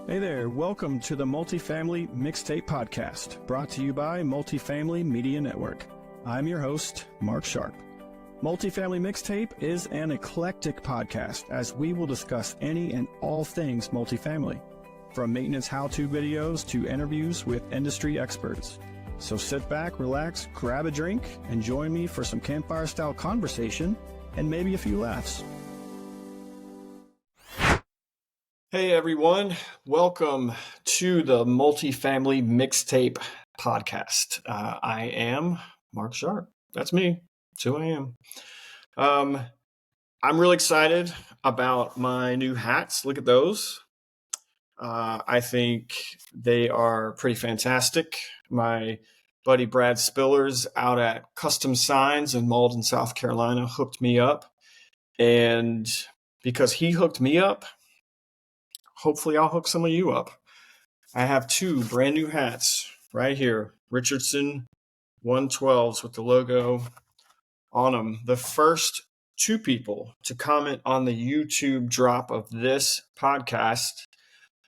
Hey there, welcome to the Multifamily Mixtape podcast, brought to you by Multifamily Media Network. I'm your host, Mark Sharp. Multifamily Mixtape is an eclectic podcast as we will discuss any and all things multifamily, from maintenance how-to videos to interviews with industry experts. So sit back, relax, grab a drink, and join me for some campfire-style conversation and maybe a few laughs. Hey everyone, welcome to the Multifamily Mixtape podcast. I am Mark Sharp. That's me. That's who I am. I'm really excited about my new hats. Look at those. I think they are pretty fantastic. My buddy Brad Spillers out at Custom Signs in Malden, South Carolina, hooked me up. And because he hooked me up, hopefully I'll hook some of you up. I have two brand new hats right here, Richardson 112s with the logo on them. The first two people to comment on the YouTube drop of this podcast,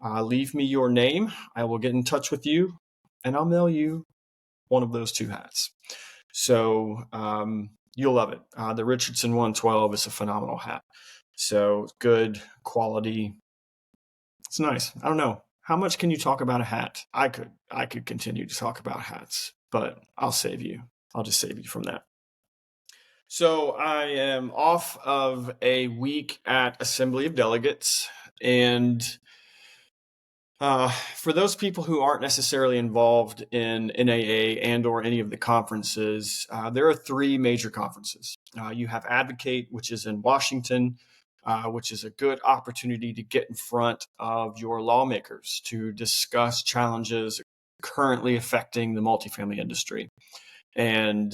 leave me your name. I will get in touch with you and I'll mail you one of those two hats. So you'll love it. The Richardson 112 is a phenomenal hat. So good quality. It's nice. I don't know. How much can you talk about a hat? I could continue to talk about hats, but I'll save you. I'll just save you from that. So I am off of a week at Assembly of Delegates. And for those people who aren't necessarily involved in NAA and or any of the conferences, there are three major conferences. You have Advocate, which is in Washington, which is a good opportunity to get in front of your lawmakers to discuss challenges currently affecting the multifamily industry. And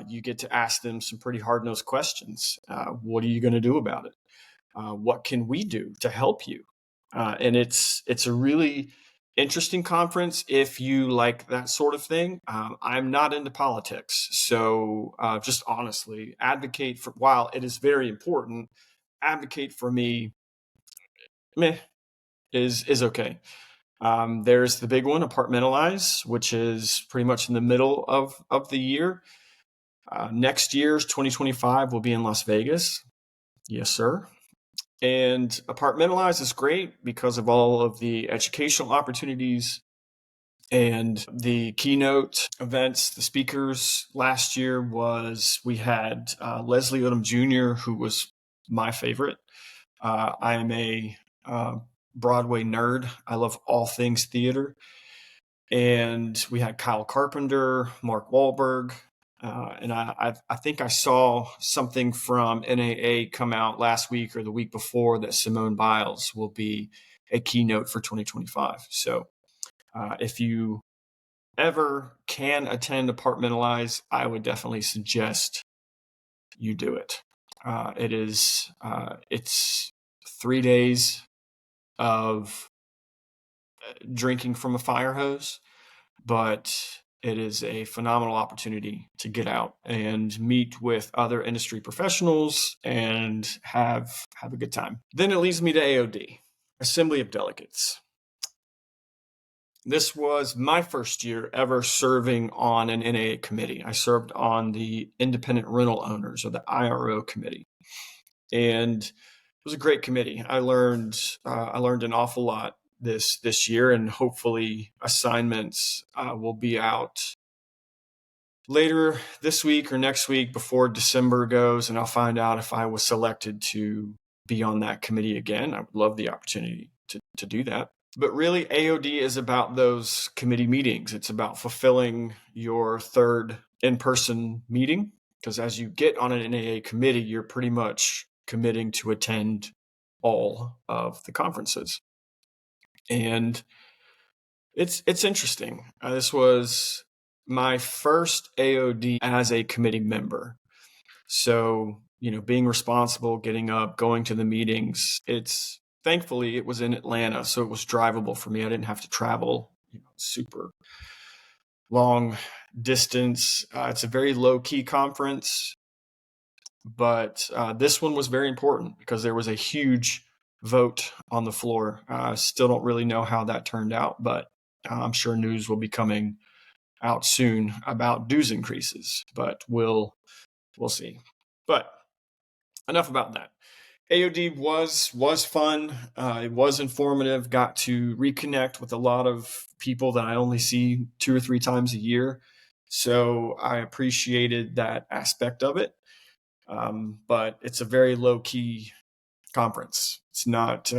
you get to ask them some pretty hard-nosed questions. What are you going to do about it? What can we do to help you? And it's a really interesting conference if you like that sort of thing. I'm not into politics. So just honestly, Advocate for, while it is very important, Advocate for me, is okay. There's the big one, Apartmentalize, which is pretty much in the middle of the year. Next year's 2025 will be in Las Vegas. Yes, sir. And Apartmentalize is great because of all of the educational opportunities and the keynote events. The speakers last year we had Leslie Odom Jr., who was my favorite. I am a Broadway nerd. I love all things theater. And we had Kyle Carpenter, Mark Wahlberg, and I think I saw something from NAA come out last week or the week before that Simone Biles will be a keynote for 2025. So if you ever can attend Apartmentalize, I would definitely suggest you do it. It's 3 days of drinking from a fire hose, but it is a phenomenal opportunity to get out and meet with other industry professionals and have a good time. Then it leads me to AOD, Assembly of Delegates. This was my first year ever serving on an NAA committee. I served on the Independent Rental Owners, or the IRO committee. And it was a great committee. I learned an awful lot this year, and hopefully assignments will be out later this week or next week before December goes, and I'll find out if I was selected to be on that committee again. I would love the opportunity to do that. But really, AOD is about those committee meetings. It's about fulfilling your third in-person meeting, because as you get on an NAA committee, you're pretty much committing to attend all of the conferences. And it's interesting. This was my first AOD as a committee member. So, being responsible, getting up, going to the meetings, thankfully it was in Atlanta, so it was drivable for me. I didn't have to travel super long distance. It's a very low-key conference, but this one was very important because there was a huge vote on the floor. Still don't really know how that turned out, but I'm sure news will be coming out soon about dues increases, but we'll see. But enough about that. AOD was fun. It was informative. Got to reconnect with a lot of people that I only see 2 or 3 times a year. So I appreciated that aspect of it. But it's a very low key conference. It's not.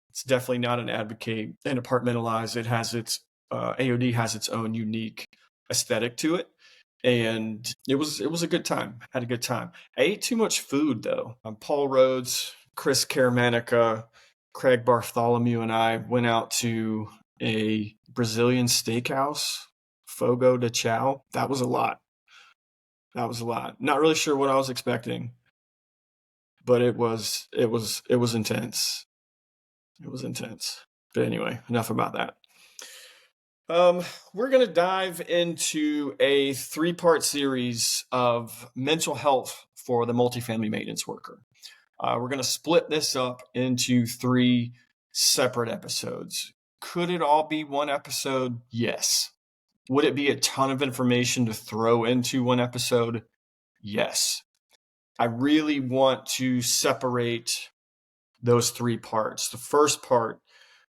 It's definitely not an advocate and apartmentalized. It has its AOD has its own unique aesthetic to it, and it was a good time. Had a good time. I ate too much food though. Paul Rhodes, Chris Caramanica, Craig Bartholomew, and I went out to a Brazilian steakhouse, Fogo de Chao. That was a lot. That was a lot. Not really sure what I was expecting, but it was intense. It was intense. But anyway, enough about that. We're going to dive into a 3-part series of mental health for the multifamily maintenance worker. We're going to split this up into 3 separate episodes. Could it all be one episode? Yes. Would it be a ton of information to throw into one episode? Yes. I really want to separate those 3 parts. The first part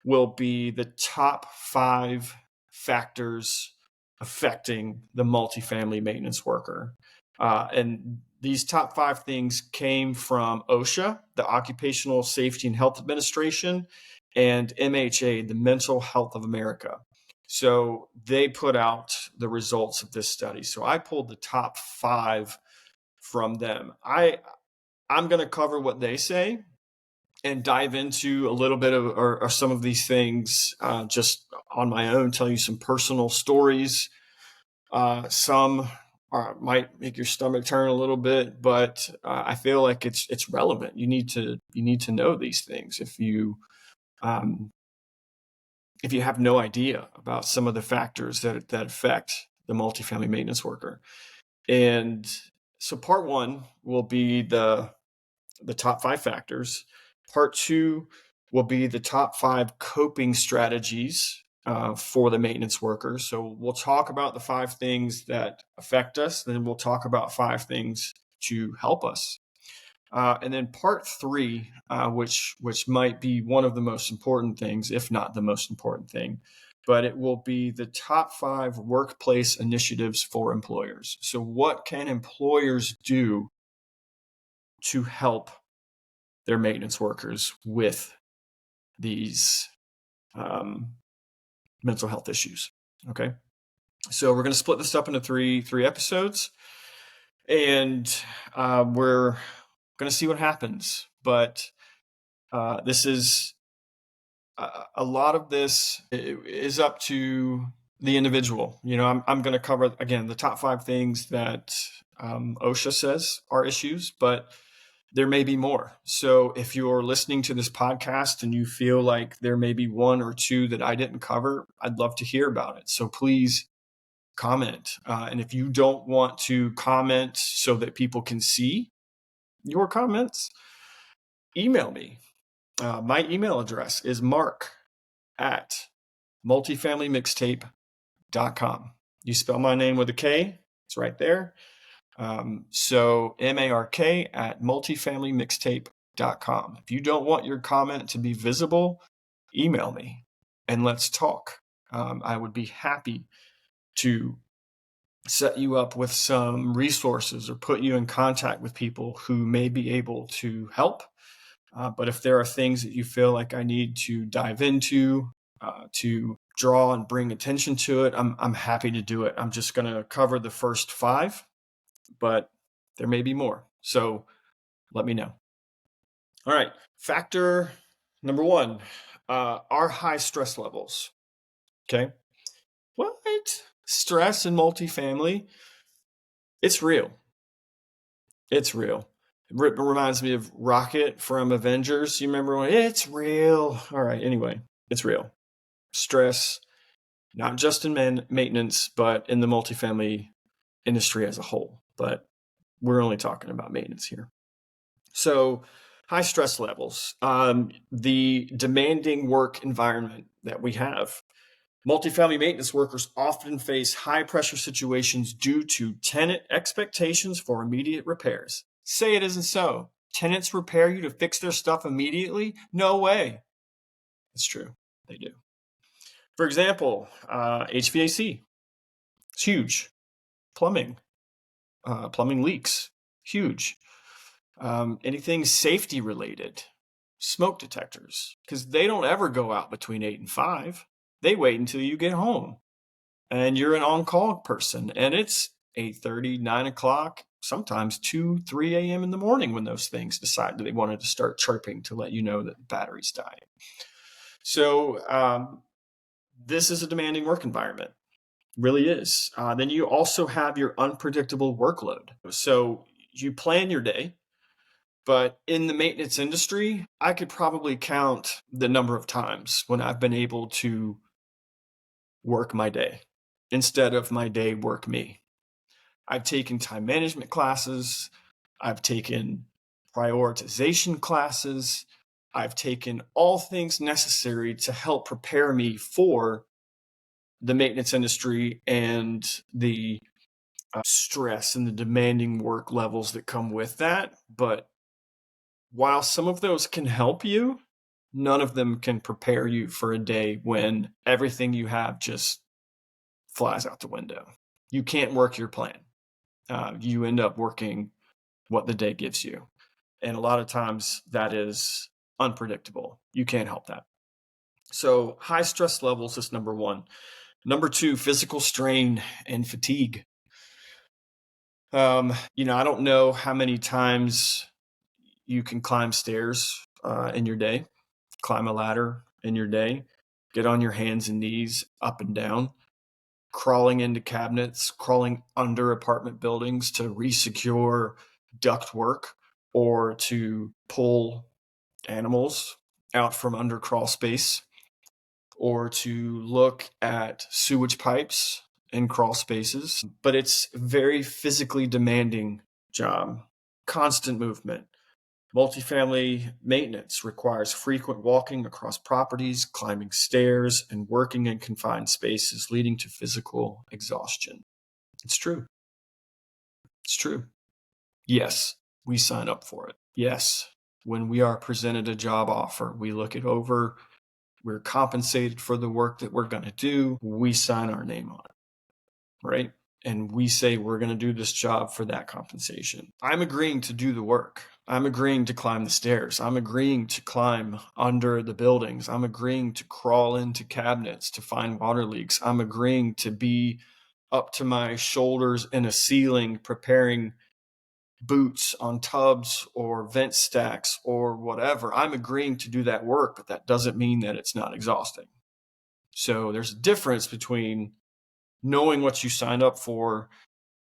will be the top 5 factors affecting the multifamily maintenance worker. And these top 5 things came from OSHA, the Occupational Safety and Health Administration, and MHA, the Mental Health of America. So they put out the results of this study. So I pulled the top 5 from them. I'm going to cover what they say and dive into a little bit of or some of these things just on my own, tell you some personal stories. Some might make your stomach turn a little bit, but I feel like it's relevant. You need to know these things if you have no idea about some of the factors that affect the multifamily maintenance worker. And so part 1 will be the top 5 factors. Part 2 will be the top 5 coping strategies for the maintenance workers. So we'll talk about the 5 things that affect us, then we'll talk about 5 things to help us. And then part 3, which might be one of the most important things, if not the most important thing, but it will be the top 5 workplace initiatives for employers. So what can employers do to help their maintenance workers with these mental health issues? Okay. So we're going to split this up into three episodes, and we're going to see what happens. But this is a lot of this is up to the individual. You know, I'm going to cover again the top 5 things that OSHA says are issues, but there may be more. So if you're listening to this podcast and you feel like there may be 1 or 2 that I didn't cover, I'd love to hear about it. So please comment. And if you don't want to comment so that people can see your comments, email me. My email address is mark@multifamilymixtape.com. You spell my name with a K. It's right there. So mark@multifamilymixtape.com. If you don't want your comment to be visible, email me and let's talk. I would be happy to set you up with some resources or put you in contact with people who may be able to help. But if there are things that you feel like I need to dive into, to draw and bring attention to it, I'm happy to do it. I'm just going to cover the first 5, but there may be more. So let me know. All right. Factor number 1, are high stress levels. Okay. What? Stress in multifamily? It's real. It's real. It reminds me of Rocket from Avengers. You remember when it's real? All right. Anyway, it's real. Stress, not just in maintenance, but in the multifamily industry as a whole. But we're only talking about maintenance here. So High stress levels, the demanding work environment that we have. Multifamily maintenance workers often face high pressure situations due to tenant expectations for immediate repairs. Say it isn't so. Tenants repair you to fix their stuff immediately? No way. It's true. They do. For example, HVAC. It's huge. Plumbing. Plumbing leaks. Huge. Anything safety related. Smoke detectors. Because they don't ever go out between 8 and 5. They wait until you get home. And you're an on-call person. And it's 8:30, 9 o'clock, sometimes 2, 3 a.m. in the morning when those things decide that they wanted to start chirping to let you know that the battery's dying. So this is a demanding work environment. Really is. Then you also have your unpredictable workload. So you plan your day, but in the maintenance industry, I could probably count the number of times when I've been able to work my day instead of my day work me. I've taken time management classes. I've taken prioritization classes. I've taken all things necessary to help prepare me for the maintenance industry and the stress and the demanding work levels that come with that. But while some of those can help you, none of them can prepare you for a day when everything you have just flies out the window. You can't work your plan. You end up working what the day gives you. And a lot of times that is unpredictable. You can't help that. So high stress levels is number one. Number two, physical strain and fatigue. I don't know how many times you can climb stairs in your day, climb a ladder in your day, get on your hands and knees up and down, crawling into cabinets, crawling under apartment buildings to resecure ductwork or to pull animals out from under crawl space, or to look at sewage pipes in crawl spaces. But it's a very physically demanding job, constant movement. Multifamily maintenance requires frequent walking across properties, climbing stairs, and working in confined spaces, leading to physical exhaustion. It's true. It's true. Yes, we sign up for it. Yes, when we are presented a job offer, we look it over. We're compensated for the work that we're going to do. We sign our name on it, right? And we say we're going to do this job for that compensation. I'm agreeing to do the work. I'm agreeing to climb the stairs. I'm agreeing to climb under the buildings. I'm agreeing to crawl into cabinets to find water leaks. I'm agreeing to be up to my shoulders in a ceiling preparing boots on tubs or vent stacks or whatever. I'm agreeing to do that work, but that doesn't mean that it's not exhausting. So there's a difference between knowing what you signed up for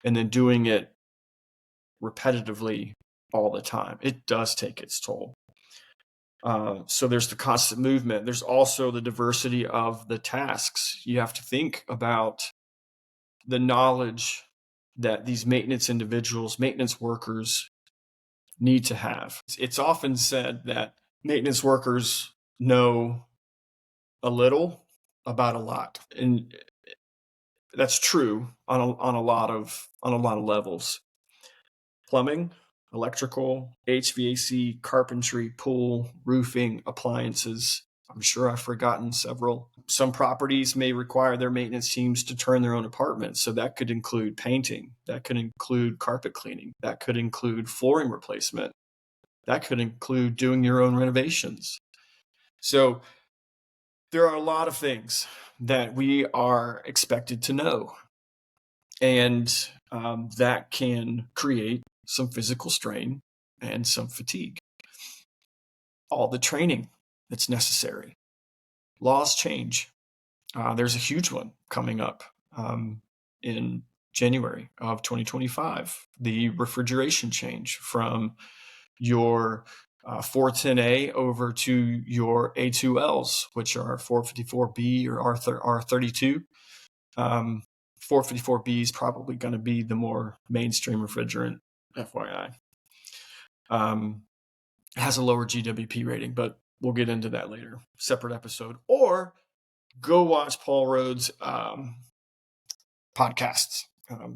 and then doing it repetitively all the time. It does take its toll. So there's the constant movement. There's also the diversity of the tasks. You have to think about the knowledge that these maintenance individuals, maintenance workers need to have. It's often said that maintenance workers know a little about a lot. And that's true on a lot of levels. Plumbing, electrical, HVAC, carpentry, pool, roofing, appliances. I'm sure I've forgotten several. Some properties may require their maintenance teams to turn their own apartments. So that could include painting. That could include carpet cleaning. That could include flooring replacement. That could include doing your own renovations. So there are a lot of things that we are expected to know. And that can create some physical strain and some fatigue. All the training that's necessary. Laws change. There's a huge one coming up in January of 2025. The refrigeration change from your 410A over to your A2Ls, which are 454B or R32. 454B is probably going to be the more mainstream refrigerant, FYI. It has a lower GWP rating, but we'll get into that later, separate episode. Or go watch Paul Rhodes' podcasts.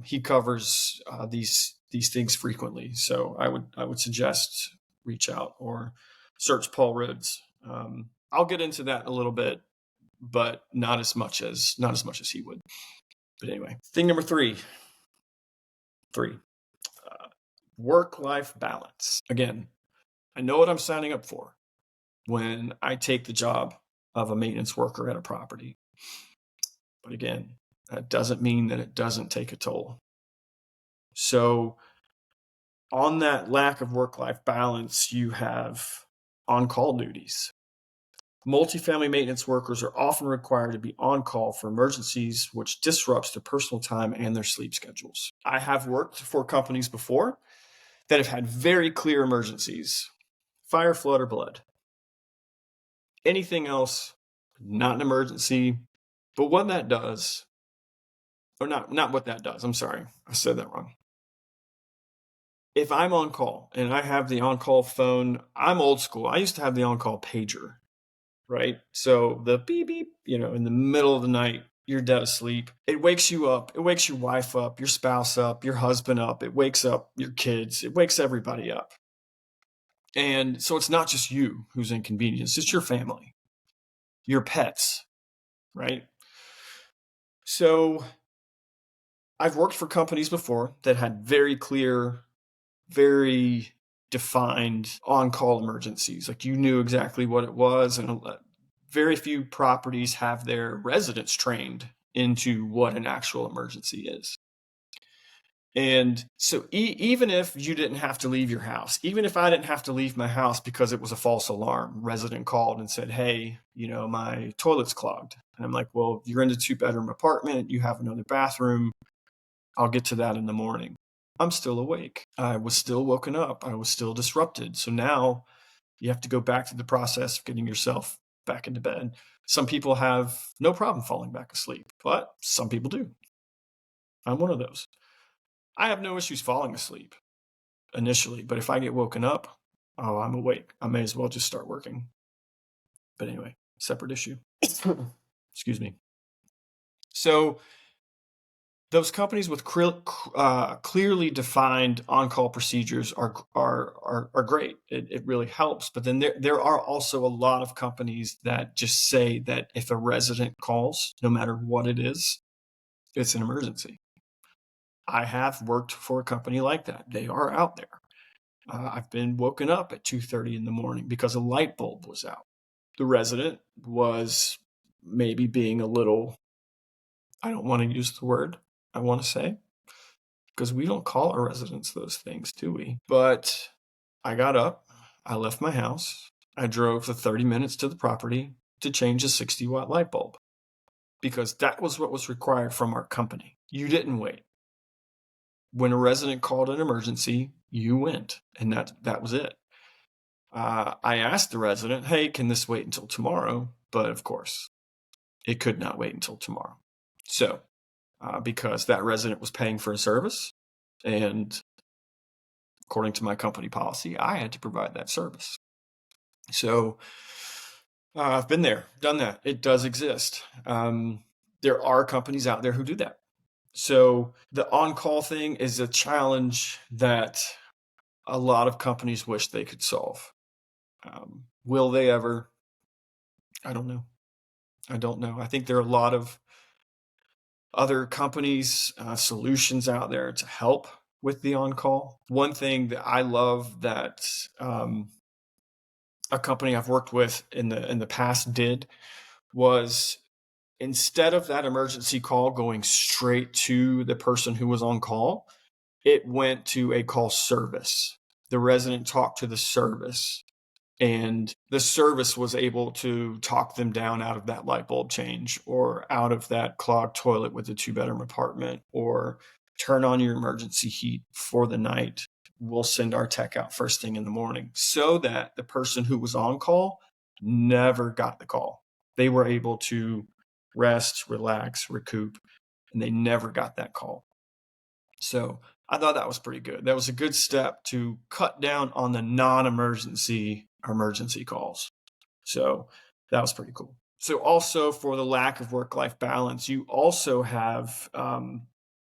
He covers these things frequently, so I would suggest reach out or search Paul Rhodes. I'll get into that in a little bit, but not as much as he would. But anyway, thing number three, work-life balance. Again, I know what I'm signing up for when I take the job of a maintenance worker at a property. But again, that doesn't mean that it doesn't take a toll. So on that lack of work-life balance, you have on-call duties. Multifamily maintenance workers are often required to be on call for emergencies, which disrupts their personal time and their sleep schedules. I have worked for companies before that have had very clear emergencies: fire, flood, or blood. Anything else, not an emergency. But what that does, or not what that does, I'm sorry, I said that wrong. If I'm on call and I have the on-call phone, I'm old school. I used to have the on-call pager, right? So the beep, beep, in the middle of the night, you're dead asleep. It wakes you up. It wakes your wife up, your spouse up, your husband up. It wakes up your kids. It wakes everybody up. And so it's not just you who's inconvenienced. It's your family, your pets, right? So I've worked for companies before that had very clear, very defined on-call emergencies. Like you knew exactly what it was, and very few properties have their residents trained into what an actual emergency is. And so even if you didn't have to leave your house, even if I didn't have to leave my house because it was a false alarm, resident called and said, hey, my toilet's clogged. And I'm like, well, you're in a 2-bedroom apartment. You have another bathroom. I'll get to that in the morning. I'm still awake. I was still woken up. I was still disrupted. So now you have to go back to the process of getting yourself back into bed. Some people have no problem falling back asleep, but some people do. I'm one of those. I have no issues falling asleep initially, but if I get woken up, I'm awake. I may as well just start working. But anyway, separate issue. Excuse me. So those companies with clearly defined on-call procedures are great. It really helps. But then there are also a lot of companies that just say that if a resident calls, no matter what it is, it's an emergency. I have worked for a company like that. They are out there. I've been woken up at 2:30 in the morning because a light bulb was out. The resident was maybe being a little, I don't want to use the word I want to say, because we don't call our residents those things, do we? But I got up, I left my house, I drove the 30 minutes to the property to change a 60-watt light bulb, because that was what was required from our company. You didn't wait. When a resident called an emergency, you went, and that was it. I asked the resident, hey, can this wait until tomorrow? But of course, it could not wait until tomorrow. So, because that resident was paying for a service, and according to my company policy, I had to provide that service. So I've been there, done that. It does exist. There are companies out there who do that. So the on-call thing is a challenge that a lot of companies wish they could solve. Will they ever? I don't know. I think there are a lot of other companies, solutions out there to help with the on-call. One thing that I love that a company I've worked with in the past did was, instead of that emergency call going straight to the person who was on call, it went to a call service. The resident talked to the service, and the service was able to talk them down out of that light bulb change, or out of that clogged toilet with a 2-bedroom apartment, or turn on your emergency heat for the night. We'll send our tech out first thing in the morning, so that the person who was on call never got the call. They were able to rest, relax, recoup, and they never got that call. So I thought that was pretty good. That was a good step to cut down on the non-emergency emergency calls. So that was pretty cool. So also for the lack of work-life balance, you also have,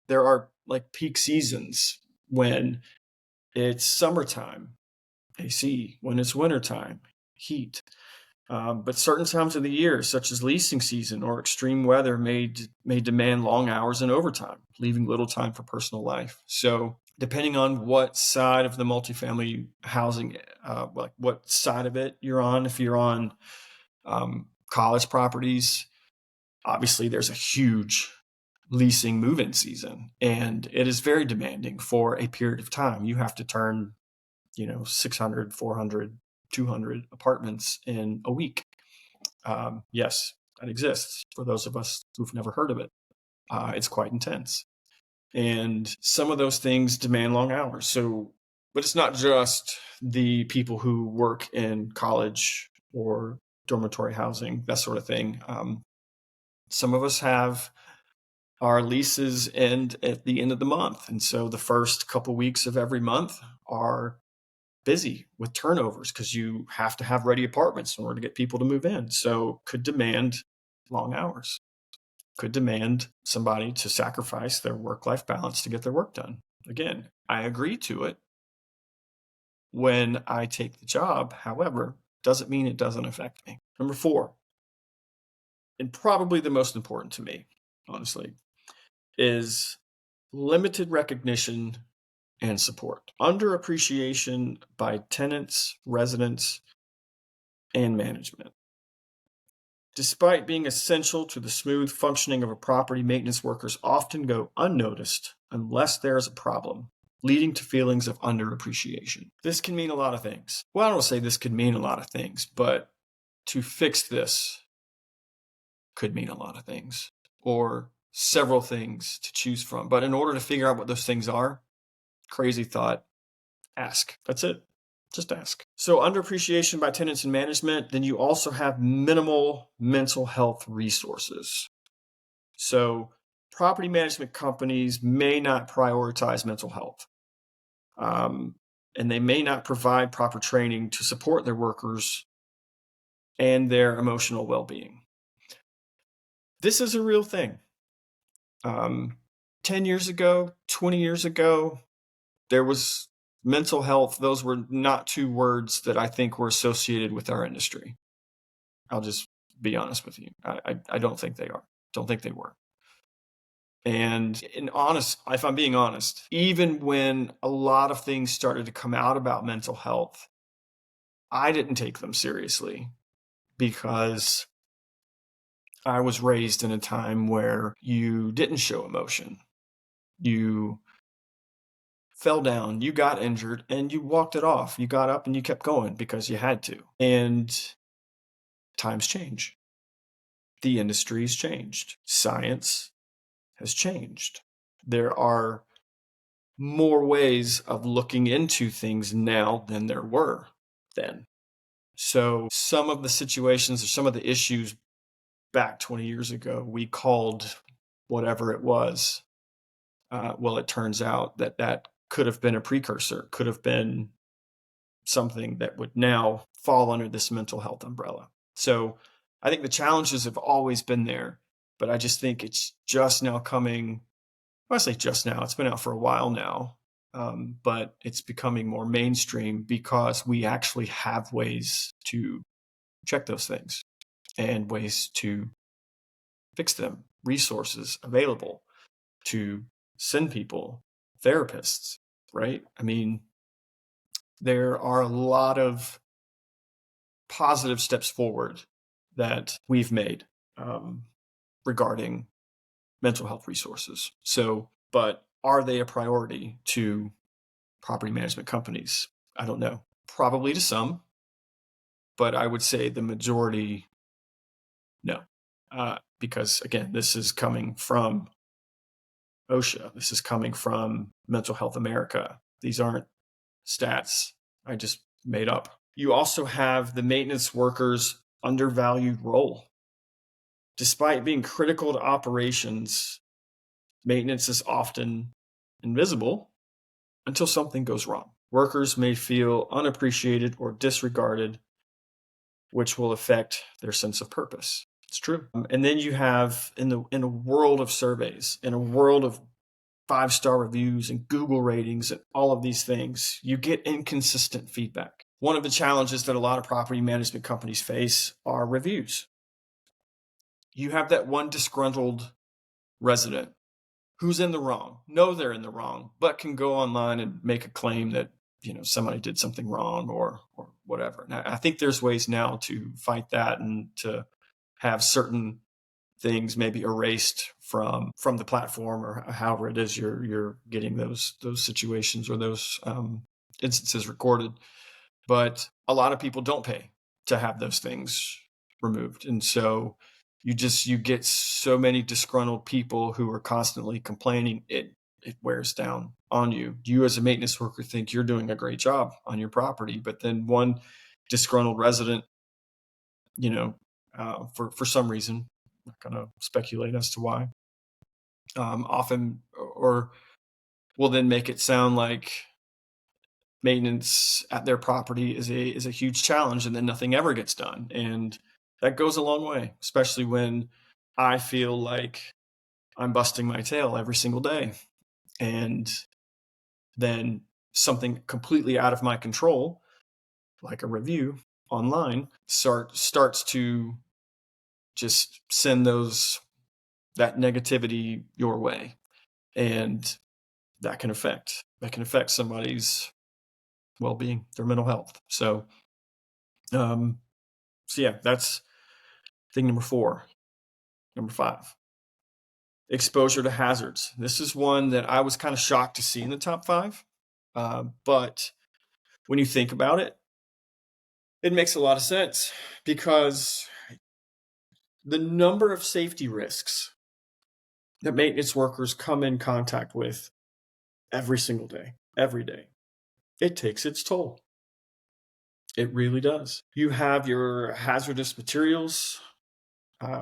there are like peak seasons when it's summertime, AC, when it's wintertime, heat. But certain times of the year, such as leasing season or extreme weather, may demand long hours and overtime, leaving little time for personal life. So depending on what side of the multifamily housing, like what side of it you're on, if you're on college properties, obviously there's a huge leasing move-in season, and it is very demanding for a period of time. You have to turn, 600, 400, 200 apartments in a week. Yes, that exists for those of us who've never heard of it. It's quite intense. And some of those things demand long hours. But it's not just the people who work in college or dormitory housing, that sort of thing. Some of us have our leases end at the end of the month. And so the first couple weeks of every month are busy with turnovers because you have to have ready apartments in order to get people to move in. So could demand long hours, could demand somebody to sacrifice their work-life balance to get their work done. Again, I agree to it when I take the job. However, doesn't mean it doesn't affect me. Number 4, and probably the most important to me, honestly, is limited recognition and support. Underappreciation by tenants, residents, and management. Despite being essential to the smooth functioning of a property, maintenance workers often go unnoticed unless there is a problem, leading to feelings of underappreciation. This can mean a lot of things. Well, I don't say this could mean a lot of things, but to fix this could mean a lot of things, or several things to choose from. But in order to figure out what those things are, crazy thought, ask. That's it. Just ask. So underappreciation by tenants and management, then you also have minimal mental health resources. So property management companies may not prioritize mental health. And they may not provide proper training to support their workers and their emotional well-being. This is a real thing. 10 years ago, 20 years ago, there was mental health. Those were not two words that I think were associated with our industry. I'll just be honest with you. I don't think they are. Don't think they were. And if I'm being honest, even when a lot of things started to come out about mental health, I didn't take them seriously because I was raised in a time where you didn't show emotion. You fell down, you got injured, and you walked it off. You got up and you kept going because you had to. And times change. The industry's changed. Science has changed. There are more ways of looking into things now than there were then. So some of the situations or some of the issues back 20 years ago, we called whatever it was. Well, it turns out that could have been a precursor, could have been something that would now fall under this mental health umbrella. So I think the challenges have always been there, but I just think it's just now coming. Well, I say just now, it's been out for a while now, but it's becoming more mainstream because we actually have ways to check those things and ways to fix them, resources available to send people, therapists, right? I mean, there are a lot of positive steps forward that we've made regarding mental health resources. So, but are they a priority to property management companies? I don't know. Probably to some, but I would say the majority, no. Because again, this is coming from OSHA. This is coming from Mental Health America. These aren't stats I just made up. You also have the maintenance workers' undervalued role. Despite being critical to operations, maintenance is often invisible until something goes wrong. Workers may feel unappreciated or disregarded, which will affect their sense of purpose. It's true. And then you have in a world of surveys, in a world of 5-star reviews and Google ratings and all of these things, you get inconsistent feedback. One of the challenges that a lot of property management companies face are reviews. You have that one disgruntled resident who's in the wrong, know they're in the wrong, but can go online and make a claim that, somebody did something wrong or whatever. And I think there's ways now to fight that and to have certain things maybe erased from the platform or however it is you're getting those situations or those instances recorded. But a lot of people don't pay to have those things removed, and so you get so many disgruntled people who are constantly complaining. It wears down on you. You as a maintenance worker think you're doing a great job on your property, but then one disgruntled resident, for some reason, I'm not going to speculate as to why, often or will then make it sound like maintenance at their property is a huge challenge, and then nothing ever gets done. And that goes a long way, especially when I feel like I'm busting my tail every single day. And then something completely out of my control, like a review online, starts to just send that negativity your way. And that can affect somebody's well-being, their mental health. So yeah, that's thing number 4. Number 5, exposure to hazards. This is one that I was kind of shocked to see in the top 5. But when you think about it, it makes a lot of sense, because the number of safety risks that maintenance workers come in contact with every single day, every day, it takes its toll. It really does. You have your hazardous materials,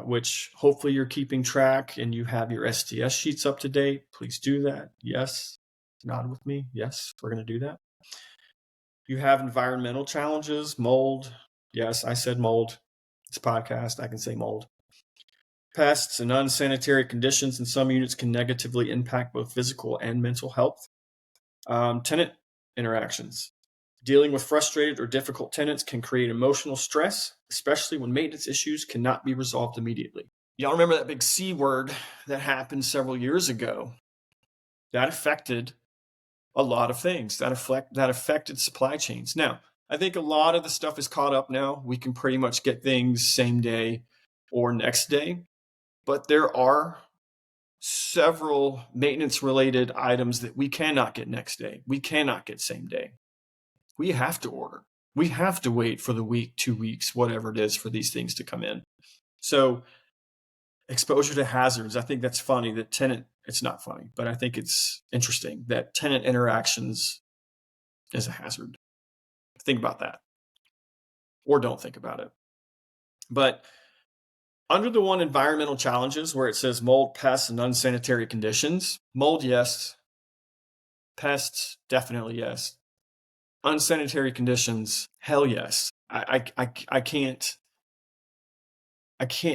which hopefully you're keeping track, and you have your STS sheets up to date. Please do that. Yes. Nod with me. Yes, we're going to do that. You have environmental challenges, mold. Yes, I said mold. It's a podcast. I can say mold. Pests and unsanitary conditions in some units can negatively impact both physical and mental health. Tenant interactions. Dealing with frustrated or difficult tenants can create emotional stress, especially when maintenance issues cannot be resolved immediately. Y'all remember that big C word that happened several years ago? That affected a lot of things. That affected supply chains. Now, I think a lot of the stuff is caught up now. We can pretty much get things same day or next day, but there are several maintenance-related items that we cannot get next day. We cannot get same day. We have to order. We have to wait for the week, 2 weeks, whatever it is, for these things to come in. So exposure to hazards. I think that's funny that it's not funny, but I think it's interesting that tenant interactions is a hazard. Think about that. Or don't think about it. But under the one environmental challenges where it says mold, pests, and unsanitary conditions, mold, yes. Pests, definitely yes. Unsanitary conditions, hell yes. I can't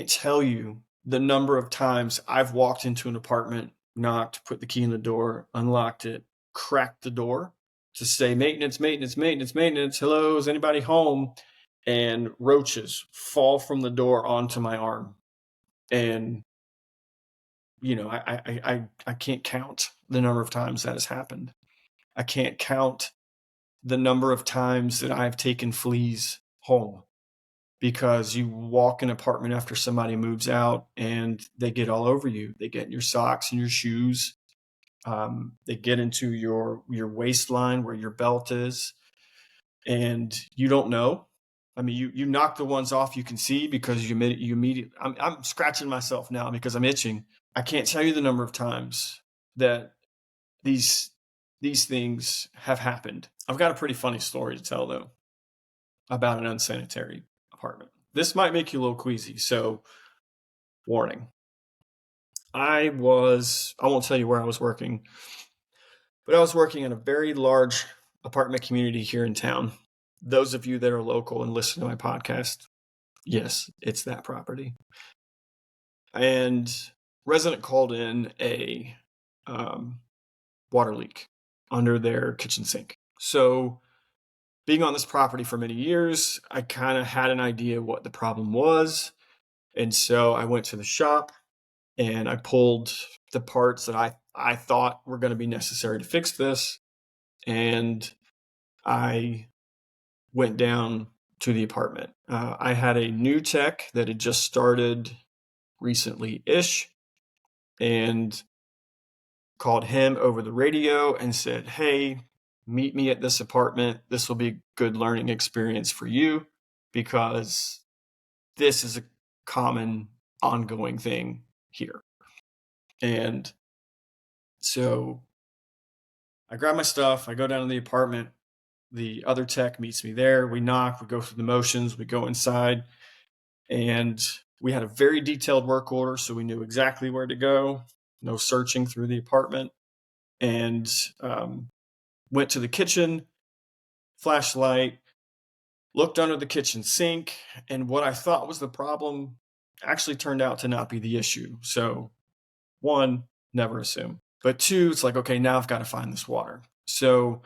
tell you the number of times I've walked into an apartment, knocked, put the key in the door, unlocked it, cracked the door to say maintenance, maintenance, maintenance, maintenance. Hello, is anybody home? And roaches fall from the door onto my arm. And I can't count the number of times that has happened. I can't count the number of times that I've taken fleas home, because you walk an apartment after somebody moves out and they get all over you. They get in your socks and your shoes. They get into your waistline where your belt is, and you don't know. I mean, you knock the ones off you can see, because you immediately. I'm scratching myself now because I'm itching. I can't tell you the number of times that these things have happened. I've got a pretty funny story to tell, though, about an unsanitary apartment. This might make you a little queasy, so warning. I won't tell you where I was working, But I was working in a very large apartment community here in town. Those of you that are local and listen to my podcast, yes, it's that property. And resident called in a water leak under their kitchen sink. So being on this property for many years, I kind of had an idea what the problem was. And so I went to the shop and I pulled the parts that I thought were going to be necessary to fix this. And I went down to the apartment. I had a new tech that had just started recently-ish and called him over the radio and said, hey, meet me at this apartment. This will be a good learning experience for you because this is a common ongoing thing here. And so I grab my stuff, I go down to the apartment. The other tech meets me there. We knock, we go through the motions, we go inside, and we had a very detailed work order, so we knew exactly where to go. No searching through the apartment. And went to the kitchen, flashlight, looked under the kitchen sink, and what I thought was the problem actually turned out to not be the issue. So, one, never assume. But two, it's like, okay, now I've got to find this water. So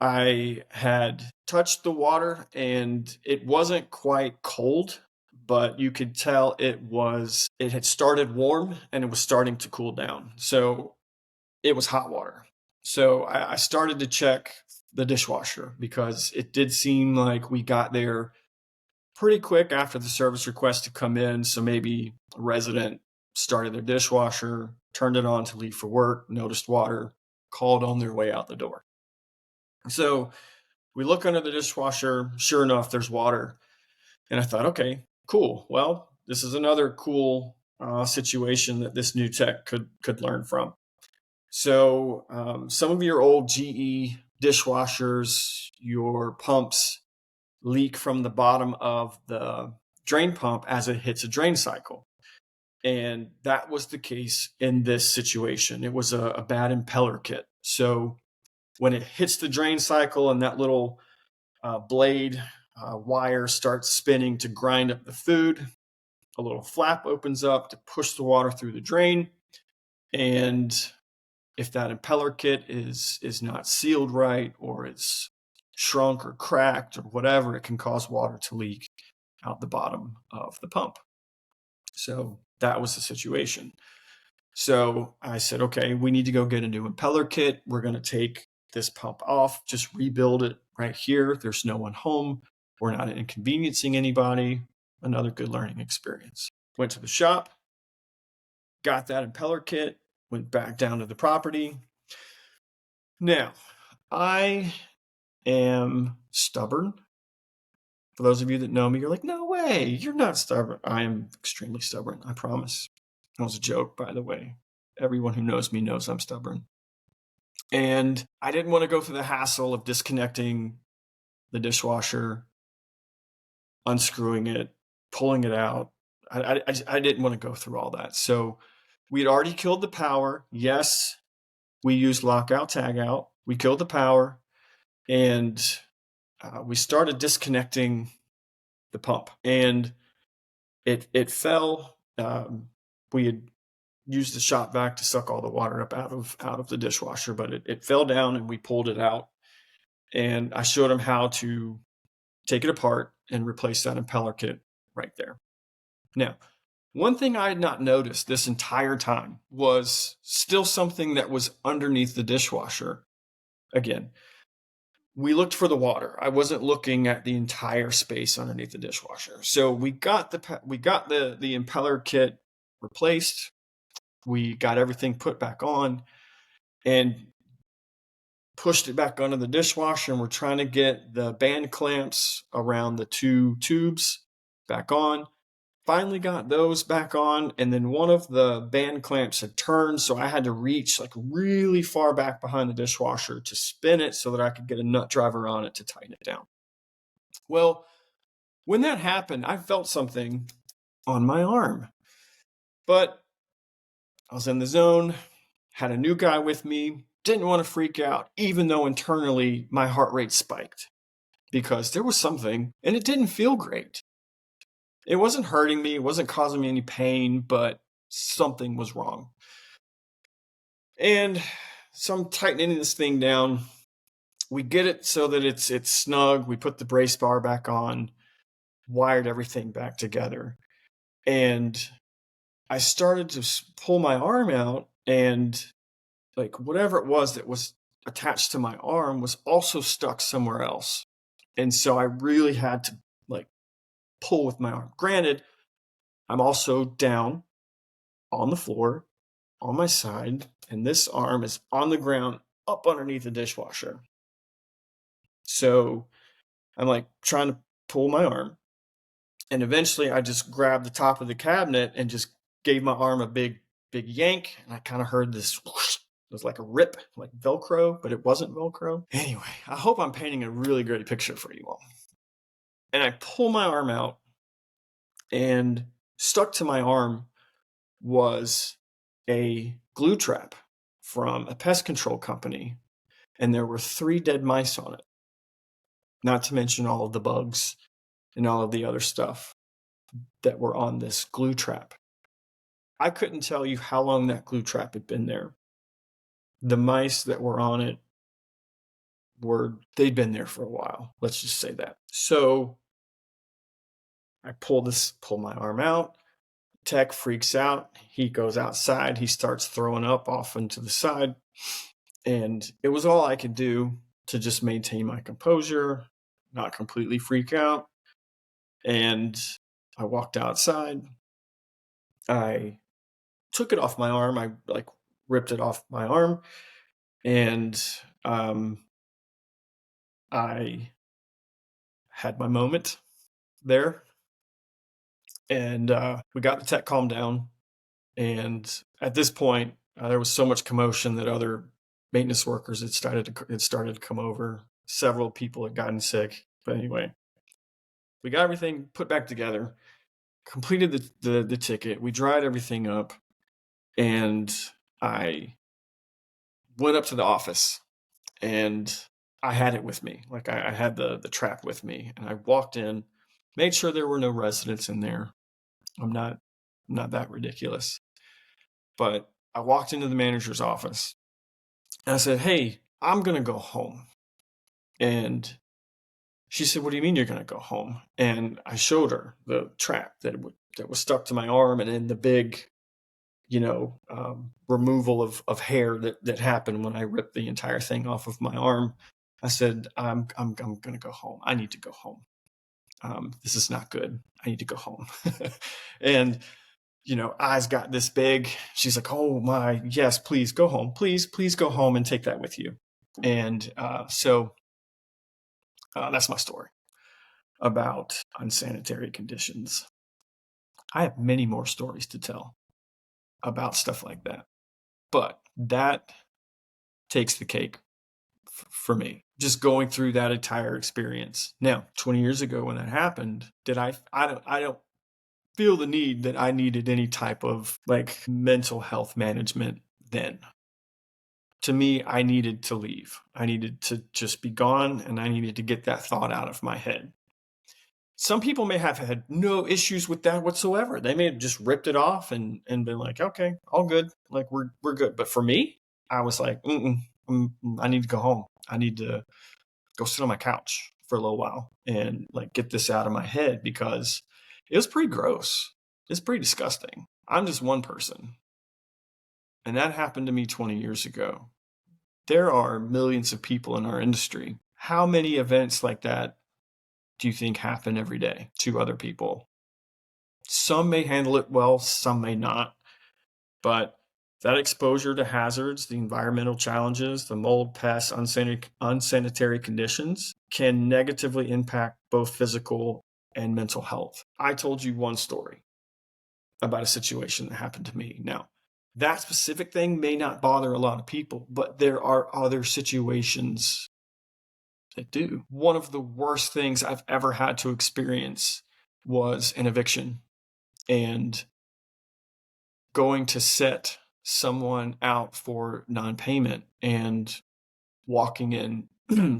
I had touched the water and it wasn't quite cold, but you could tell it had started warm and it was starting to cool down. So it was hot water. So I started to check the dishwasher because it did seem like we got there pretty quick after the service request to come in. So maybe a resident started their dishwasher, turned it on to leave for work, noticed water, called on their way out the door. So we look under the dishwasher. Sure enough, there's water. And I thought, okay, cool. Well, this is another cool situation that this new tech could learn from. So some of your old GE dishwashers, your pumps leak from the bottom of the drain pump as it hits a drain cycle. And that was the case in this situation. It was a bad impeller kit. So when it hits the drain cycle and that little blade wire starts spinning to grind up the food, a little flap opens up to push the water through the drain. And if that impeller kit is not sealed right, or it's shrunk or cracked or whatever, it can cause water to leak out the bottom of the pump. So that was the situation. So I said, okay, we need to go get a new impeller kit. We're going to take this pump off, just rebuild it right here. There's no one home. We're not inconveniencing anybody. Another good learning experience. Went to the shop, got that impeller kit, went back down to the property. Now, I am stubborn. For those of you that know me, you're like, no way, you're not stubborn. I am extremely stubborn, I promise. That was a joke, by the way. Everyone who knows me knows I'm stubborn. And I didn't want to go through the hassle of disconnecting the dishwasher, unscrewing it, pulling it out. I didn't want to go through all that. So we had already killed the power. Yes, we used lockout, tagout. We killed the power, and we started disconnecting the pump. And it fell. We had used the shop vac to suck all the water up out of the dishwasher, but it fell down and we pulled it out. And I showed him how to take it apart and replace that impeller kit right there. Now, one thing I had not noticed this entire time was still something that was underneath the dishwasher. Again, we looked for the water. I wasn't looking at the entire space underneath the dishwasher. So we got the impeller kit replaced. We got everything put back on and pushed it back under the dishwasher, and we're trying to get the band clamps around the two tubes back on. Finally got those back on, and then one of the band clamps had turned, so I had to reach like really far back behind the dishwasher to spin it so that I could get a nut driver on it to tighten it down. Well, when that happened, I felt something on my arm, but I was in the zone, had a new guy with me, didn't want to freak out, even though internally my heart rate spiked because there was something and it didn't feel great. It wasn't hurting me. It wasn't causing me any pain, but something was wrong. And so I'm tightening this thing down. We get it so that it's snug. We put the brace bar back on, wired everything back together. And I started to pull my arm out, and like whatever it was that was attached to my arm was also stuck somewhere else. And so I really had to like pull with my arm. Granted, I'm also down on the floor on my side, and this arm is on the ground up underneath the dishwasher. So I'm like trying to pull my arm, and eventually I just grabbed the top of the cabinet and just gave my arm a big yank, and I kind of heard this whoosh. It was like a rip, like Velcro, but it wasn't Velcro. Anyway, I hope I'm painting a really great picture for you all. And I pull my arm out, and stuck to my arm was a glue trap from a pest control company, and there were 3 dead mice on it, not to mention all of the bugs and all of the other stuff that were on this glue trap. I couldn't tell you how long that glue trap had been there. The mice that were on it they'd been there for a while. Let's just say that. So I pull my arm out. Tech freaks out. He goes outside. He starts throwing up off into the side. And it was all I could do to just maintain my composure, not completely freak out. And I walked outside. I took it off my arm. I like ripped it off my arm. And I had my moment there. And we got the tech calmed down. And at this point, there was so much commotion that other maintenance workers had started to come over. Several people had gotten sick. But anyway, we got everything put back together, completed the ticket. We dried everything up, and I went up to the office, and I had it with me. Like I had the trap with me, and I walked in, made sure there were no residents in there. I'm not that ridiculous. But I walked into the manager's office, and I said, "Hey, I'm going to go home." And she said, "What do you mean you're going to go home?" And I showed her the trap that was stuck to my arm, and then the big, removal of hair that happened when I ripped the entire thing off of my arm. I said, I'm going to go home. I need to go home. This is not good. I need to go home." And eyes got this big. She's like, "Oh my, yes, please go home. Please go home and take that with you." And so that's my story about unsanitary conditions. I have many more stories to tell about stuff like that, but that takes the cake for me. Just going through that entire experience. Now, 20 years ago when that happened, I don't feel the need that I needed any type of like mental health management then. To me, I needed to leave. I needed to just be gone, and I needed to get that thought out of my head. Some people may have had no issues with that whatsoever. They may have just ripped it off and been like, "Okay, all good. Like we're good." But for me, I was like, I need to go home. I need to go sit on my couch for a little while and like get this out of my head because it was pretty gross. It's pretty disgusting. I'm just one person. And that happened to me 20 years ago. There are millions of people in our industry. How many events like that do you think happen every day to other people? Some may handle it well, some may not. But that exposure to hazards, the environmental challenges, the mold, pests, unsanitary conditions can negatively impact both physical and mental health. I told you one story about a situation that happened to me. Now, that specific thing may not bother a lot of people, but there are other situations that do. One of the worst things I've ever had to experience was an eviction and going to set someone out for non-payment and walking in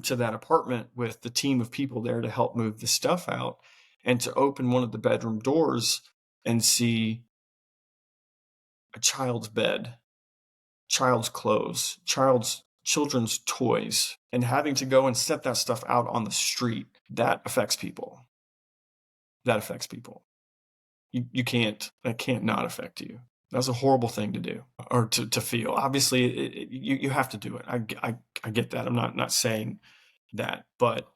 to that apartment with the team of people there to help move the stuff out, and to open one of the bedroom doors and see a child's bed, child's clothes, children's toys, and having to go and set that stuff out on the street, that affects people. That affects people. That can't not affect you. That's a horrible thing to do or to feel. Obviously, you have to do it. I get that. I'm not saying that, but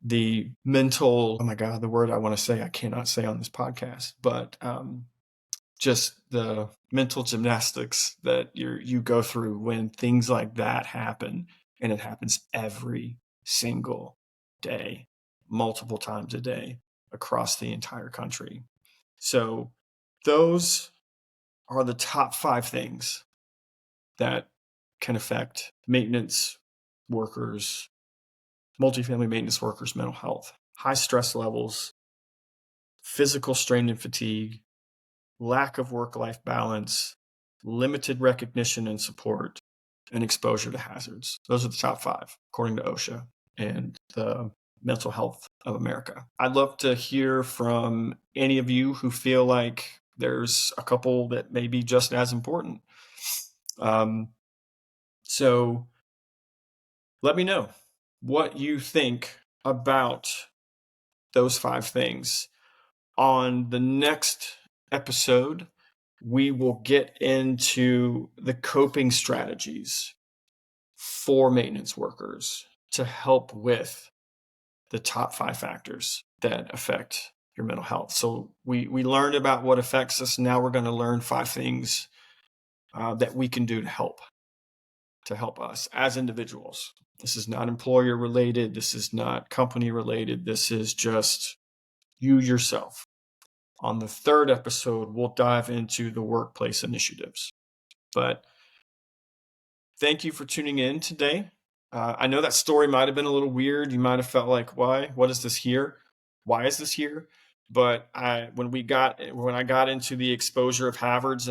the mental, oh my God, the word I want to say, I cannot say on this podcast, but just the mental gymnastics that you go through when things like that happen, and it happens every single day, multiple times a day across the entire country. So those are the top 5 things that can affect maintenance workers, multifamily maintenance workers' mental health: high stress levels, physical strain and fatigue, lack of work-life balance, limited recognition and support, and exposure to hazards. Those are the top 5, according to OSHA and the Mental Health of America. I'd love to hear from any of you who feel like there's a couple that may be just as important. So let me know what you think about those 5 things. On the next episode, we will get into the coping strategies for maintenance workers to help with the top 5 factors that affect your mental health. So we learned about what affects us. Now we're going to learn 5 things that we can do to help us as individuals. This is not employer related. This is not company related. This is just you yourself. On the 3rd episode, we'll dive into the workplace initiatives. But thank you for tuning in today. I know that story might have been a little weird. You might have felt like, why? What is this here? Why is this here? But when I got into the exposure of hazards,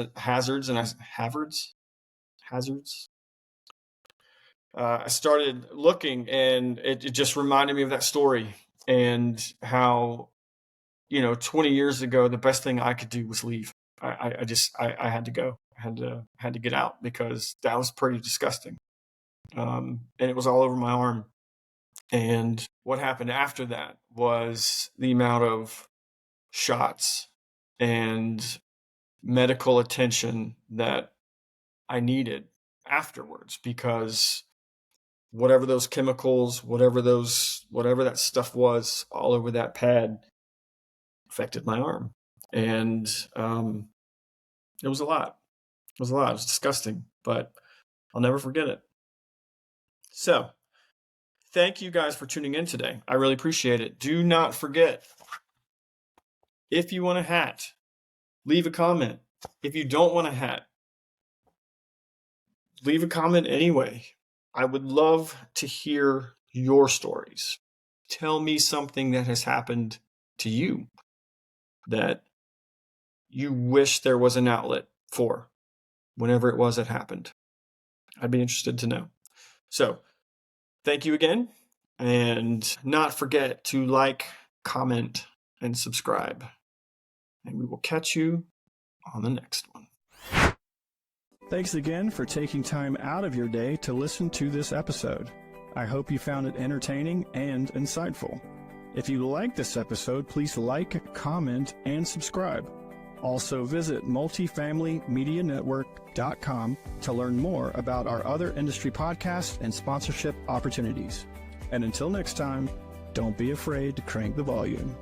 I started looking, and it just reminded me of that story and how, 20 years ago, the best thing I could do was leave. I had to go. I had to get out because that was pretty disgusting. And it was all over my arm. And what happened after that was the amount of shots and medical attention that I needed afterwards, because whatever those chemicals, whatever that stuff was all over that pad affected my arm. And it was a lot. It was disgusting, but I'll never forget it. So thank you guys for tuning in today. I really appreciate it. Do not forget, if you want a hat, leave a comment. If you don't want a hat, leave a comment anyway. I would love to hear your stories. Tell me something that has happened to you that you wish there was an outlet for whenever it was that happened. I'd be interested to know. So thank you again, and not forget to like, comment, and subscribe. And we will catch you on the next one. Thanks again for taking time out of your day to listen to this episode. I hope you found it entertaining and insightful. If you like this episode, please like, comment, and subscribe. Also visit multifamilymedianetwork.com to learn more about our other industry podcasts and sponsorship opportunities. And until next time, don't be afraid to crank the volume.